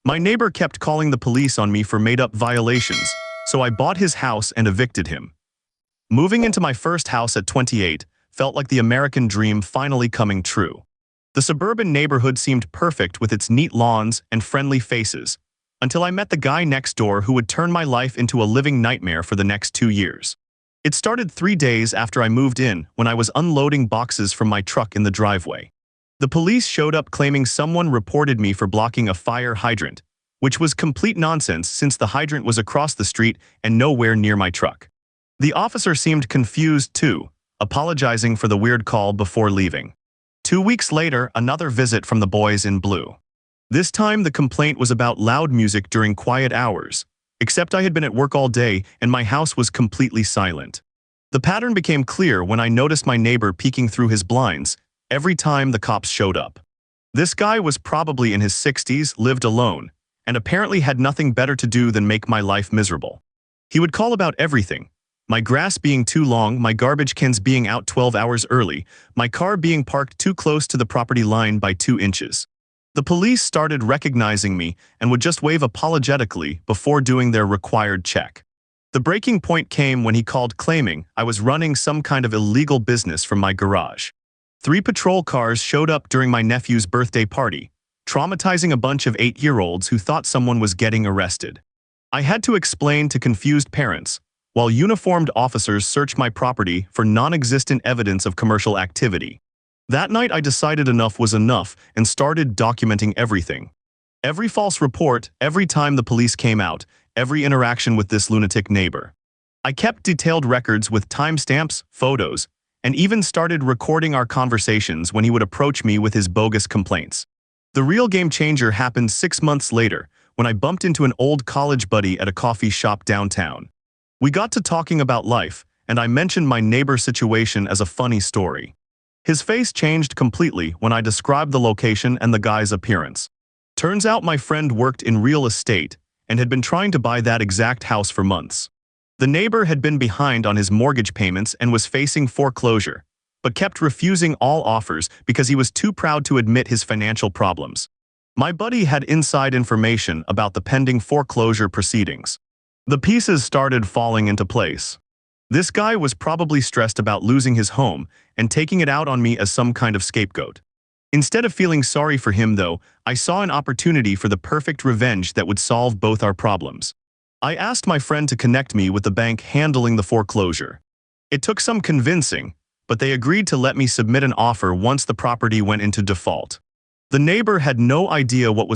My neighbor kept calling the police on me for made-up violations, so I bought his house and evicted him. Moving into my first house at 28 felt like the American dream finally coming true. The suburban neighborhood seemed perfect with its neat lawns and friendly faces, until I met the guy next door who would turn my life into a living nightmare for the next 2 years. It started 3 days after I moved in when I was unloading boxes from my truck in the driveway. The police showed up claiming someone reported me for blocking a fire hydrant, which was complete nonsense since the hydrant was across the street and nowhere near my truck. The officer seemed confused too, apologizing for the weird call before leaving. 2 weeks later, another visit from the boys in blue. This time the complaint was about loud music during quiet hours, except I had been at work all day and my house was completely silent. The pattern became clear when I noticed my neighbor peeking through his blinds every time the cops showed up. This guy was probably in his 60s, lived alone, and apparently had nothing better to do than make my life miserable. He would call about everything: my grass being too long, my garbage cans being out 12 hours early, my car being parked too close to the property line by 2 inches. The police started recognizing me and would just wave apologetically before doing their required check. The breaking point came when he called claiming I was running some kind of illegal business from my garage. 3 patrol cars showed up during my nephew's birthday party, traumatizing a bunch of 8-year-olds who thought someone was getting arrested. I had to explain to confused parents, while uniformed officers searched my property for non-existent evidence of commercial activity. That night I decided enough was enough and started documenting everything. Every false report, every time the police came out, every interaction with this lunatic neighbor. I kept detailed records with timestamps, photos, and even started recording our conversations when he would approach me with his bogus complaints. The real game changer happened 6 months later when I bumped into an old college buddy at a coffee shop downtown. We got to talking about life, and I mentioned my neighbor's situation as a funny story. His face changed completely when I described the location and the guy's appearance. Turns out my friend worked in real estate and had been trying to buy that exact house for months. The neighbor had been behind on his mortgage payments and was facing foreclosure, but kept refusing all offers because he was too proud to admit his financial problems. My buddy had inside information about the pending foreclosure proceedings. The pieces started falling into place. This guy was probably stressed about losing his home and taking it out on me as some kind of scapegoat. Instead of feeling sorry for him, though, I saw an opportunity for the perfect revenge that would solve both our problems. I asked my friend to connect me with the bank handling the foreclosure. It took some convincing, but they agreed to let me submit an offer once the property went into default. The neighbor had no idea what was